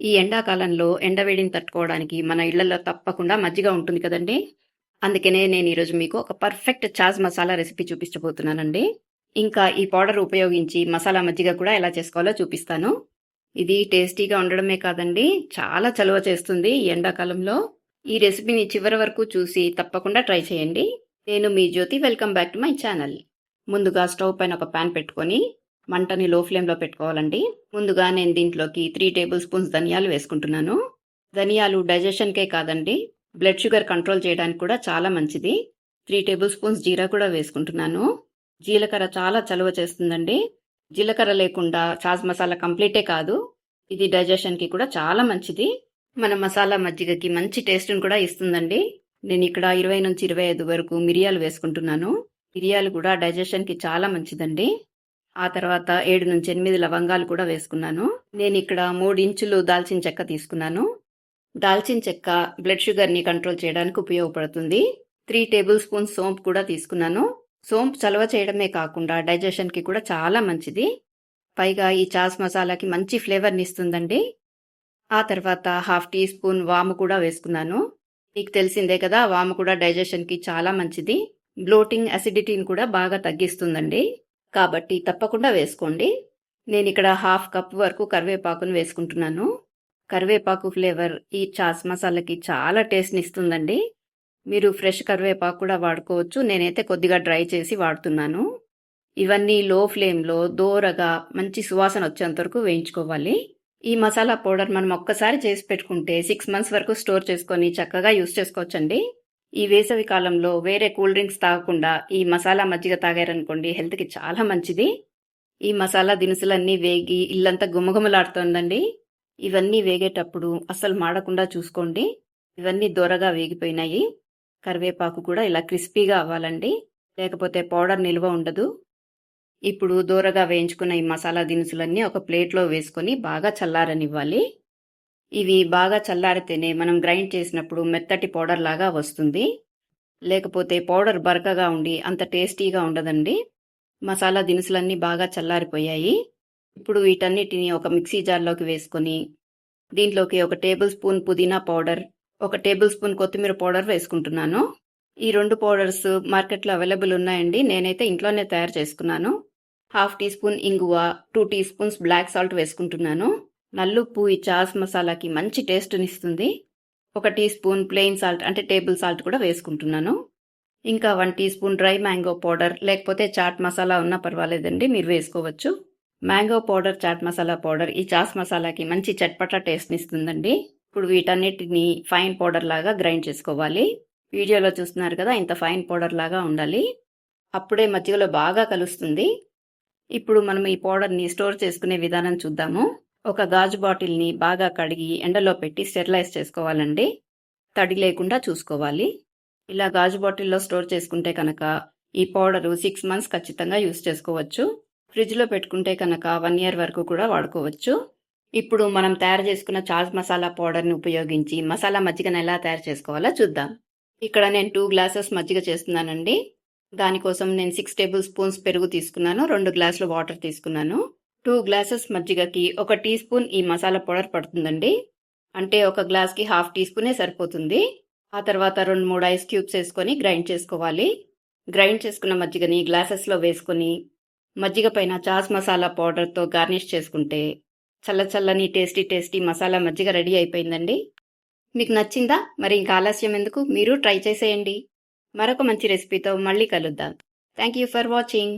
ఈ ఎండాకాలంలో ఎండవేడిని తట్టుకోవడానికి మన ఇళ్లలో తప్పకుండా మజ్జిగ ఉంటుంది కదండీ! అందుకనే నేను ఈరోజు మీకు ఒక పర్ఫెక్ట్ చాజ్ మసాలా రెసిపీ చూపించబోతున్నానండి. ఇంకా ఈ పౌడర్ ఉపయోగించి మసాలా మజ్జిగ కూడా ఎలా చేసుకోవాలో చూపిస్తాను. ఇది టేస్టీగా ఉండడమే కాదండి, చాలా చలువ చేస్తుంది ఈ ఎండాకాలంలో. ఈ రెసిపీని చివరి వరకు చూసి తప్పకుండా ట్రై చేయండి. నేను మీ Jyothi, welcome back to my channel. ముందుగా స్టవ్ పైన ఒక పాన్ పెట్టుకొని మంటని లో ఫ్లేమ్లో పెట్టుకోవాలండి. ముందుగా నేను దీంట్లోకి 3 టేబుల్ స్పూన్స్ ధనియాలు వేసుకుంటున్నాను. ధనియాలు డైజెషన్కే కాదండి, బ్లడ్ షుగర్ కంట్రోల్ చేయడానికి కూడా చాలా మంచిది. 3 టేబుల్ స్పూన్స్ జీరా కూడా వేసుకుంటున్నాను. జీలకర్ర చాలా చలువ చేస్తుందండి. జీలకర్ర లేకుండా చాజ్ మసాలా కంప్లీటే కాదు, ఇది డైజెషన్కి కూడా చాలా మంచిది. మన మసాలా మజ్జిగకి మంచి టేస్ట్ని కూడా ఇస్తుందండి. నేను ఇక్కడ 20 నుంచి 25 వరకు మిరియాలు వేసుకుంటున్నాను. మిరియాలు కూడా డైజెషన్కి చాలా మంచిదండి. ఆ తర్వాత 7 నుంచి 8 లవంగాలు కూడా వేసుకున్నాను. నేను ఇక్కడ 3 ఇంచులు దాల్చిన చెక్క తీసుకున్నాను. దాల్చిన చెక్క బ్లడ్ షుగర్ని కంట్రోల్ చేయడానికి ఉపయోగపడుతుంది. 3 టేబుల్ స్పూన్స్ సోంపు కూడా తీసుకున్నాను. సోంపు చలవ చేయడమే కాకుండా డైజెషన్కి కూడా చాలా మంచిది. పైగా ఈ చాస్ మసాలాకి మంచి ఫ్లేవర్ని ఇస్తుందండి. ఆ తర్వాత 1/2 టీ స్పూన్ వాము కూడా వేసుకున్నాను. మీకు తెలిసిందే కదా, వాము కూడా డైజెషన్కి చాలా మంచిది. బ్లోటింగ్, అసిడిటీని కూడా బాగా తగ్గిస్తుందండి. కాబట్టి తప్పకుండా వేసుకోండి. నేను ఇక్కడ 1/2 కప్ వరకు కరివేపాకును వేసుకుంటున్నాను. కరివేపాకు ఫ్లేవర్ ఈ చాస్ మసాలాకి చాలా టేస్ట్ని ఇస్తుందండి. మీరు ఫ్రెష్ కరివేపాకు కూడా వాడుకోవచ్చు. నేనైతే కొద్దిగా డ్రై చేసి వాడుతున్నాను. ఇవన్నీ లో ఫ్లేమ్లో దోరగా మంచి సువాసన వచ్చేంత వరకు వేయించుకోవాలి. ఈ మసాలా పౌడర్ మనం ఒక్కసారి చేసి పెట్టుకుంటే 6 మంత్స్ వరకు స్టోర్ చేసుకొని చక్కగా యూస్ చేసుకోవచ్చండి. ఈ వేసవి కాలంలో వేరే కూల్ డ్రింక్స్ తాగకుండా ఈ మసాలా మజ్జిగ తాగారనుకోండి, హెల్త్కి చాలా మంచిది. ఈ మసాలా దినుసులన్నీ వేగి ఇల్లంతా గుమగుమలాడుతోందండి. ఇవన్నీ వేగేటప్పుడు అస్సలు మాడకుండా చూసుకోండి. ఇవన్నీ దోరగా వేగిపోయినాయి. కరివేపాకు కూడా ఇలా క్రిస్పీగా అవ్వాలండి, లేకపోతే పౌడర్ నిల్వ ఉండదు. ఇప్పుడు దోరగా వేయించుకున్న ఈ మసాలా దినుసులన్నీ ఒక ప్లేట్లో వేసుకొని బాగా చల్లారనివ్వాలి. ఇవి బాగా చల్లారితేనే మనం గ్రైండ్ చేసినప్పుడు మెత్తటి పౌడర్ లాగా వస్తుంది. లేకపోతే పౌడర్ బరకగా ఉండి అంత టేస్టీగా ఉండదండి. మసాలా దినుసులన్నీ బాగా చల్లారిపోయాయి. ఇప్పుడు వీటన్నిటిని ఒక మిక్సీ జార్లోకి వేసుకొని దీంట్లోకి 1 టేబుల్ స్పూన్ పుదీనా పౌడర్, 1 టేబుల్ స్పూన్ కొత్తిమీర పౌడర్ వేసుకుంటున్నాను. ఈ 2 పౌడర్స్ మార్కెట్లో అవైలబుల్ ఉన్నాయండి. నేనైతే ఇంట్లోనే తయారు చేసుకున్నాను. 1/2 టీ స్పూన్ ఇంగువ, 2 టీ స్పూన్స్ బ్లాక్ సాల్ట్ వేసుకుంటున్నాను. నల్లుప్పు ఈ చాస్ మసాలాకి మంచి టేస్ట్నిస్తుంది. 1 టీ స్పూన్ ప్లెయిన్ సాల్ట్ అంటే టేబుల్ సాల్ట్ కూడా వేసుకుంటున్నాను. ఇంకా 1 teaspoon dry mango powder, లేకపోతే చాట్ మసాలా ఉన్నా పర్వాలేదండి, మీరు వేసుకోవచ్చు. Mango powder, chaat masala powder ఈ చాస్ మసాలాకి మంచి చట్పటా టేస్ట్నిస్తుందండి. ఇప్పుడు వీటన్నిటిని ఫైన్ పౌడర్ లాగా గ్రైండ్ చేసుకోవాలి. వీడియోలో చూస్తున్నారు కదా, ఇంత ఫైన్ పౌడర్ లాగా ఉండాలి. అప్పుడే మజ్జిగలో బాగా కలుస్తుంది. ఇప్పుడు మనం ఈ పౌడర్ని స్టోర్ చేసుకునే విధానం చూద్దాము. ఒక గాజు బాటిల్ని బాగా కడిగి ఎండలో పెట్టి స్టెరిలైజ్ చేసుకోవాలండి. తడి లేకుండా చూసుకోవాలి. ఇలా గాజు బాటిల్లో స్టోర్ చేసుకుంటే కనుక ఈ పౌడరు 6 మంత్స్ ఖచ్చితంగా యూస్ చేసుకోవచ్చు. ఫ్రిడ్జ్లో పెట్టుకుంటే కనుక 1 ఇయర్ వరకు కూడా వాడుకోవచ్చు. ఇప్పుడు మనం తయారు చేసుకున్న చాజ్ మసాలా పౌడర్ని ఉపయోగించి మసాలా మజ్జిగను ఎలా తయారు చేసుకోవాలో చూద్దాం. ఇక్కడ నేను 2 గ్లాసెస్ మజ్జిగ చేస్తున్నానండి. దానికోసం నేను 6 టేబుల్ స్పూన్స్ పెరుగు తీసుకున్నాను, 2 గ్లాసులు వాటర్ తీసుకున్నాను. 2 గ్లాసెస్ మజ్జిగకి 1 టీ స్పూన్ ఈ మసాలా పౌడర్ పడుతుందండి. అంటే 1 గ్లాస్కి 1/2 టీ స్పూనే సరిపోతుంది. ఆ తర్వాత 2-3 ఐస్ క్యూబ్స్ వేసుకొని గ్రైండ్ చేసుకోవాలి. గ్రైండ్ చేసుకున్న మజ్జిగని గ్లాసెస్లో వేసుకొని మజ్జిగ పైన చాస్ మసాలా పౌడర్తో గార్నిష్ చేసుకుంటే చల్లచల్లని టేస్టీ మసాలా మజ్జిగ రెడీ అయిపోయిందండి. మీకు నచ్చిందా? మరి ఇంకా ఆలస్యం ఎందుకు, మీరు ట్రై చేసేయండి. మరొక మంచి రెసిపీతో మళ్ళీ కలుద్దాం. Thank you for watching.